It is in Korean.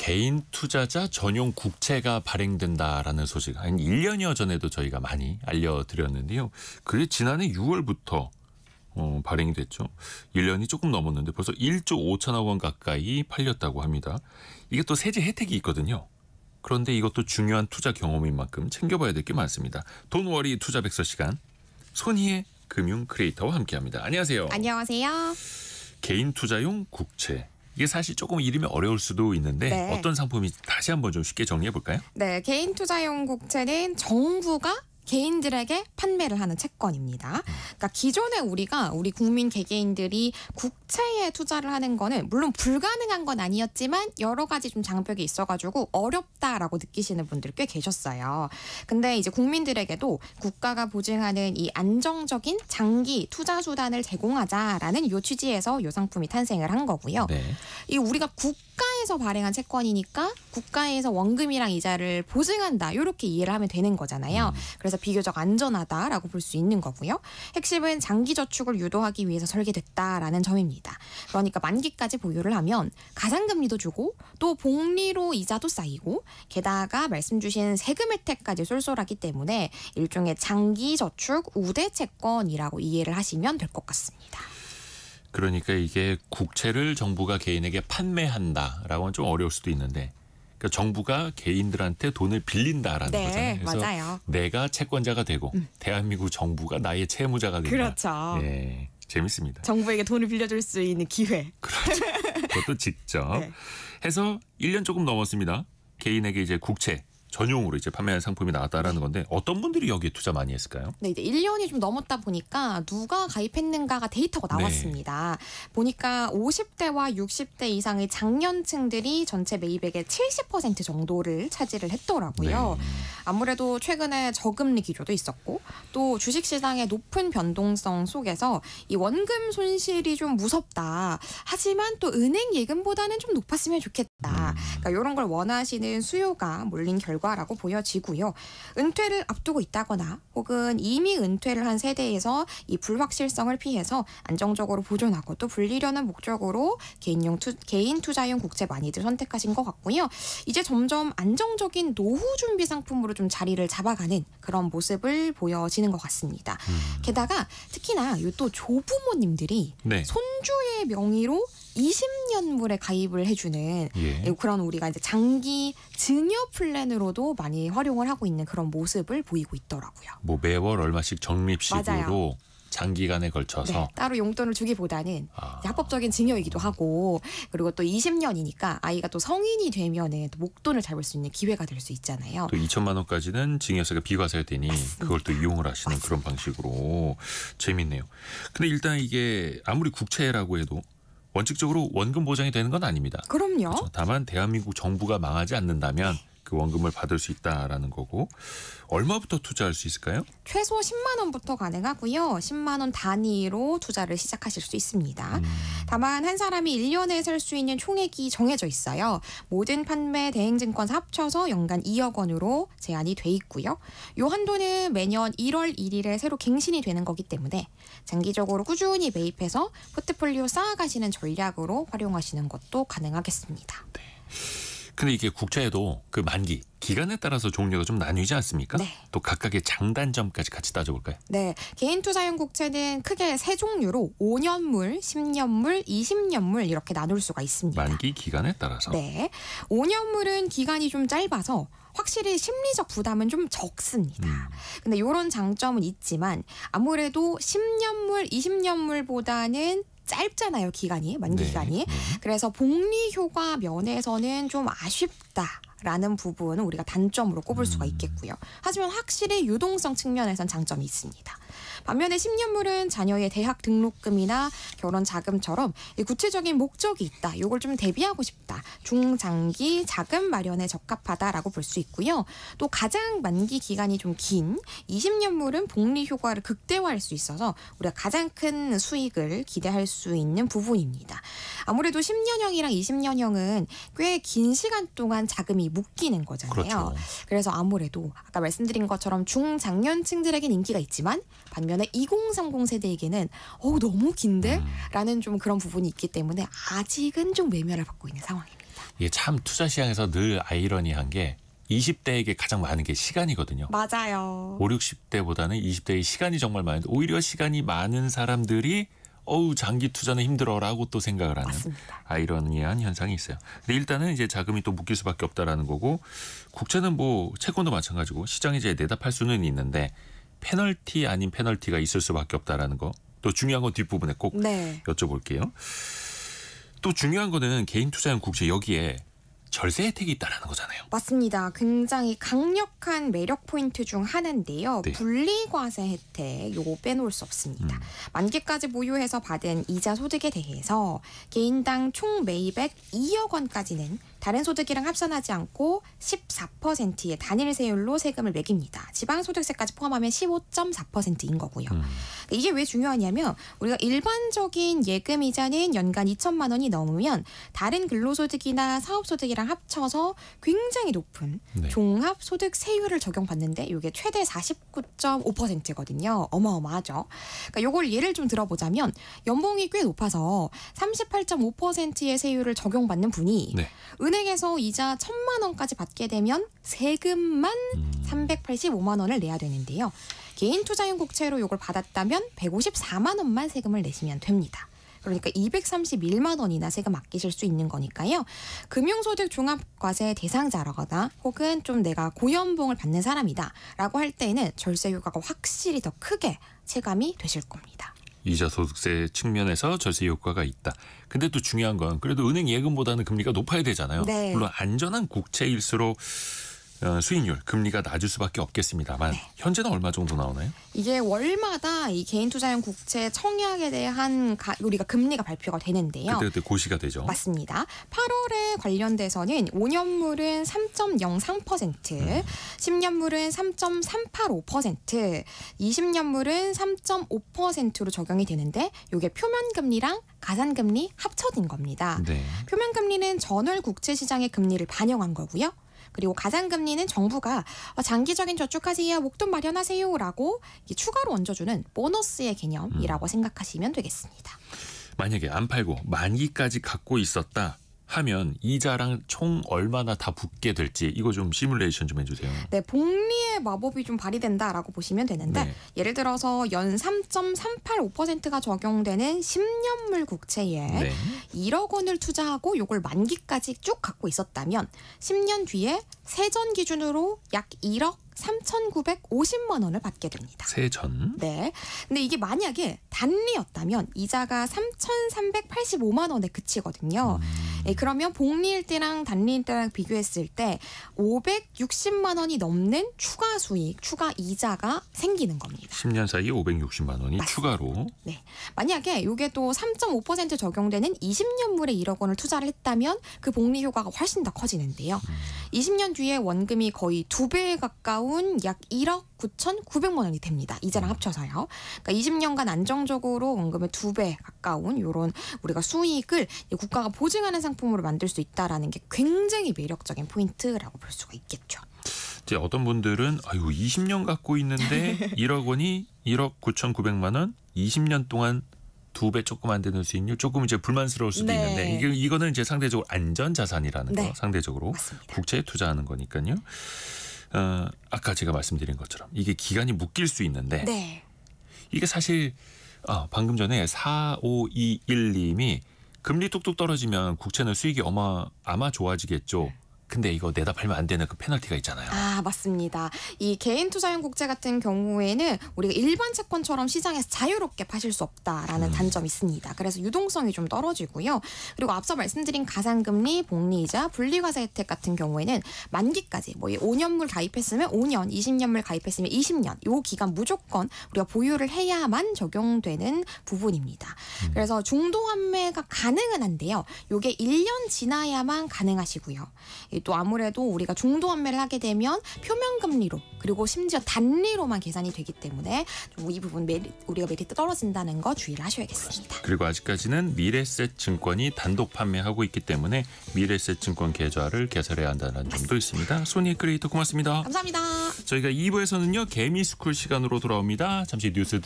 개인 투자자 전용 국채가 발행된다라는 소식 한 1년여 전에도 저희가 많이 알려드렸는데요. 그게 지난해 6월부터 발행이 됐죠. 1년이 조금 넘었는데 벌써 1조 5천억 원 가까이 팔렸다고 합니다. 이게 또 세제 혜택이 있거든요. 그런데 이것도 중요한 투자 경험인 만큼 챙겨봐야 될 게 많습니다. 돈워리 투자백서 시간, 손희의 금융 크리에이터와 함께합니다. 안녕하세요. 안녕하세요. 개인 투자용 국채. 이게 사실 조금 이름이 어려울 수도 있는데 네. 어떤 상품인지 다시 한번 좀 쉽게 정리해 볼까요? 네, 개인 투자용 국채는 정부가 개인들에게 판매를 하는 채권입니다. 그러니까 기존에 우리 국민 개개인들이 국채에 투자를 하는 거는 물론 불가능한 건 아니었지만 여러 가지 좀 장벽이 있어가지고 어렵다라고 느끼시는 분들 꽤 계셨어요. 근데 이제 국민들에게도 국가가 보증하는 이 안정적인 장기 투자 수단을 제공하자라는 요 취지에서 요 상품이 탄생을 한 거고요. 네. 이 우리가 국가에서 발행한 채권이니까 국가에서 원금이랑 이자를 보증한다 이렇게 이해를 하면 되는 거잖아요. 그래서 비교적 안전하다라고 볼 수 있는 거고요. 핵심은 장기 저축을 유도하기 위해서 설계됐다라는 점입니다. 그러니까 만기까지 보유를 하면 가상금리도 주고 또 복리로 이자도 쌓이고 게다가 말씀 주신 세금 혜택까지 쏠쏠하기 때문에 일종의 장기 저축 우대 채권이라고 이해를 하시면 될 것 같습니다. 그러니까 이게 국채를 정부가 개인에게 판매한다라고는 좀 어려울 수도 있는데 그러니까 정부가 개인들한테 돈을 빌린다라는 거잖아요. 그래서 맞아요. 내가 채권자가 되고 대한민국 정부가 나의 채무자가 된다. 그렇죠. 예, 재밌습니다. 정부에게 돈을 빌려줄 수 있는 기회. 그렇죠. 그것도 직접 네. 해서 1년 조금 넘었습니다. 개인에게 이제 국채 전용으로 이제 판매하는 상품이 나왔다라는 건데 어떤 분들이 여기에 투자 많이 했을까요? 네, 이제 1년이 좀 넘었다 보니까 누가 가입했는가가 데이터가 나왔습니다. 보니까 50대와 60대 이상의 장년층들이 전체 매입액의 70% 정도를 차지를 했더라고요. 네. 아무래도 최근에 저금리 기조도 있었고 또 주식시장의 높은 변동성 속에서 이 원금 손실이 좀 무섭다. 하지만 또 은행 예금보다는 좀 높았으면 좋겠다. 그러니까 이런 걸 원하시는 수요가 몰린 결과라고 보여지고요. 은퇴를 앞두고 있다거나 혹은 이미 은퇴를 한 세대에서 이 불확실성을 피해서 안정적으로 보존하고 또 불리려는 목적으로 개인 투자용 국채 많이들 선택하신 것 같고요. 이제 점점 안정적인 노후 준비 상품으로 좀 자리를 잡아가는 그런 모습을 보여지는 것 같습니다. 게다가 특히나 또 조부모님들이 네. 손주의 명의로 20년물에 가입을 해주는 그런 우리가 이제 장기 증여 플랜으로도 많이 활용을 하고 있는 그런 모습을 보이고 있더라고요. 뭐 매월 얼마씩 적립식으로 맞아요. 장기간에 걸쳐서 네, 따로 용돈을 주기보다는 합법적인 증여이기도 하고 그리고 또 20년이니까 아이가 또 성인이 되면은 또 목돈을 잡을 수 있는 기회가 될 수 있잖아요. 또 2천만 원까지는 증여세가 비과세가 되니 그걸 또 이용을 하시는 그런 방식으로 재밌네요. 근데 일단 이게 아무리 국채라고 해도 원칙적으로 원금 보장이 되는 건 아닙니다. 그럼요. 그렇죠? 다만 대한민국 정부가 망하지 않는다면 그 원금을 받을 수 있다라는 거고 얼마부터 투자할 수 있을까요? 최소 10만 원부터 가능하고요. 10만 원 단위로 투자를 시작하실 수 있습니다. 다만 한 사람이 1년에 살 수 있는 총액이 정해져 있어요. 모든 판매 대행증권사 합쳐서 연간 2억 원으로 제한이 돼 있고요. 요 한도는 매년 1월 1일에 새로 갱신이 되는 거기 때문에 장기적으로 꾸준히 매입해서 포트폴리오 쌓아가시는 전략으로 활용하시는 것도 가능하겠습니다. 네. 근데 이게 국채에도 그 만기, 기간에 따라서 종류가 좀 나뉘지 않습니까? 네. 또 각각의 장단점까지 같이 따져볼까요? 네, 개인 투자용 국채는 크게 세 종류로 5년물, 10년물, 20년물 이렇게 나눌 수가 있습니다. 만기 기간에 따라서. 네, 5년물은 기간이 좀 짧아서 확실히 심리적 부담은 좀 적습니다. 근데 이런 장점은 있지만 아무래도 10년물, 20년물보다는 짧잖아요, 기간이, 만기 기간이. 그래서 복리 효과 면에서는 좀 아쉽다라는 부분은 우리가 단점으로 꼽을 수가 있겠고요. 하지만 확실히 유동성 측면에선 장점이 있습니다. 반면에 10년물은 자녀의 대학 등록금이나 결혼 자금처럼 구체적인 목적이 있다. 이걸 좀 대비하고 싶다. 중장기 자금 마련에 적합하다라고 볼 수 있고요. 또 가장 만기 기간이 좀 긴 20년물은 복리 효과를 극대화할 수 있어서 우리가 가장 큰 수익을 기대할 수 있는 부분입니다. 아무래도 10년형이랑 20년형은 꽤 긴 시간 동안 자금이 묶이는 거잖아요. 그렇죠. 그래서 아무래도 아까 말씀드린 것처럼 중장년층들에겐 인기가 있지만 반면에 2030 세대에게는 너무 긴데? 라는 좀 그런 부분이 있기 때문에 아직은 좀 외면을 받고 있는 상황입니다. 이게 참 투자 시장에서 늘 아이러니한 게 20대에게 가장 많은 게 시간이거든요. 맞아요. 5, 60대보다는 20대의 시간이 정말 많은데 오히려 시간이 많은 사람들이 장기 투자는 힘들어라고 또 생각을 하는 맞습니다. 아이러니한 현상이 있어요. 근데 일단은 이제 자금이 또 묶일 수밖에 없다라는 거고 국채는 뭐 채권도 마찬가지고 시장에 이제 내다 팔 수는 있는데 페널티 아닌 페널티가 있을 수밖에 없다라는 거. 또 중요한 건 뒷부분에 꼭 여쭤볼게요. 또 중요한 거는 개인 투자용 국채 여기에 절세 혜택이 있다라는 거잖아요. 맞습니다. 굉장히 강력한 매력 포인트 중 하나인데요. 네. 분리과세 혜택 요거 빼놓을 수 없습니다. 만기까지 보유해서 받은 이자 소득에 대해서 개인당 총 매입액 2억 원까지는 다른 소득이랑 합산하지 않고 14%의 단일 세율로 세금을 매깁니다. 지방소득세까지 포함하면 15.4%인 거고요. 이게 왜 중요하냐면 우리가 일반적인 예금이자는 연간 2천만 원이 넘으면 다른 근로소득이나 사업소득이랑 합쳐서 굉장히 높은 종합소득세율을 적용받는데 이게 최대 49.5%거든요. 어마어마하죠. 그러니까 이걸 예를 좀 들어보자면 연봉이 꽤 높아서 38.5%의 세율을 적용받는 분이 은행에서 이자 1,000만 원까지 받게 되면 세금만 385만 원을 내야 되는데요. 개인 투자용 국채로 이걸 받았다면 154만 원만 세금을 내시면 됩니다. 그러니까 231만 원이나 세금 아끼실 수 있는 거니까요. 금융소득 종합과세 대상자라거나 혹은 좀 내가 고연봉을 받는 사람이다 라고 할 때는 절세 효과가 확실히 더 크게 체감이 되실 겁니다. 이자 소득세 측면에서 절세 효과가 있다. 근데 또 중요한 건 그래도 은행 예금보다는 금리가 높아야 되잖아요. 물론 안전한 국채일수록 수익률, 금리가 낮을 수밖에 없겠습니다만 현재는 얼마 정도 나오나요? 이게 월마다 이 개인 투자용 국채 청약에 대한 우리가 금리가 발표가 되는데요. 그때 고시가 되죠. 맞습니다. 8월에 관련돼서는 5년물은 3.03%, 10년물은 3.385%, 20년물은 3.5%로 적용이 되는데 이게 표면금리랑 가산금리 합쳐진 겁니다. 표면금리는 전월 국채 시장의 금리를 반영한 거고요. 그리고 가산금리는 정부가 장기적인 저축하세요, 목돈 마련하세요라고 추가로 얹어주는 보너스의 개념이라고 생각하시면 되겠습니다. 만약에 안 팔고 만기까지 갖고 있었다 하면 이자랑 총 얼마나 다 붙게 될지 이거 좀 시뮬레이션 좀 해주세요. 네, 복리의 마법이 좀 발휘된다라고 보시면 되는데 예를 들어서 연 3.385%가 적용되는 10년물 국채에 1억 원을 투자하고 이걸 만기까지 쭉 갖고 있었다면 10년 뒤에 세전 기준으로 약 1억 3,950만 원을 받게 됩니다. 세전? 네. 근데 이게 만약에 단리였다면 이자가 3,385만 원에 그치거든요. 그러면 복리일 때랑 단리일 때랑 비교했을 때 560만 원이 넘는 추가 수익, 추가 이자가 생기는 겁니다. 10년 사이에 560만 원이 추가로. 네. 만약에 이게 또 3.5% 적용되는 20년물에 1억 원을 투자를 했다면 그 복리 효과가 훨씬 더 커지는데요. 20년 뒤에 원금이 거의 2배에 가까운 약 1억 9,900만 원이 됩니다. 이자랑 합쳐서요. 그러니까 20년간 안정적으로 원금의 2배 가까운 이런 우리가 수익을 국가가 보증하는 상품으로 만들 수 있다라는 게 굉장히 매력적인 포인트라고 볼 수가 있겠죠. 이제 어떤 분들은 20년 갖고 있는데 1억 원이 1억 9,900만 원 20년 동안 2배 조금 안 되는 수익률 조금 이제 불만스러울 수도 있는데 이거는 이제 상대적으로 안전 자산이라는 거 상대적으로 맞습니다. 국채에 투자하는 거니까요. 아까 제가 말씀드린 것처럼 이게 기간이 묶일 수 있는데 이게 사실 방금 전에 4521님이 금리 뚝뚝 떨어지면 국채는 수익이 아마 좋아지겠죠. 근데 이거 내다 팔면 안 되는 그 페널티가 있잖아요. 맞습니다. 이 개인 투자용 국채 같은 경우에는 우리가 일반 채권처럼 시장에서 자유롭게 파실 수 없다라는 단점이 있습니다. 그래서 유동성이 좀 떨어지고요. 그리고 앞서 말씀드린 가산금리, 복리이자, 분리과세 혜택 같은 경우에는 만기까지 5년물 가입했으면 5년, 20년물 가입했으면 20년 이 기간 무조건 우리가 보유를 해야만 적용되는 부분입니다. 그래서 중도 환매가 가능은 한데요. 이게 1년 지나야만 가능하시고요. 또 아무래도 우리가 중도 환매를 하게 되면 표면금리로 그리고 심지어 단리로만 계산이 되기 때문에 이 부분 우리가 메리트 떨어진다는 거 주의를 하셔야겠습니다. 그리고 아직까지는 미래셋 증권이 단독 판매하고 있기 때문에 미래셋 증권 계좌를 개설해야 한다는 점도 있습니다. 소니 크리에이터 고맙습니다. 감사합니다. 저희가 2부에서는요 개미스쿨 시간으로 돌아옵니다. 잠시 뉴스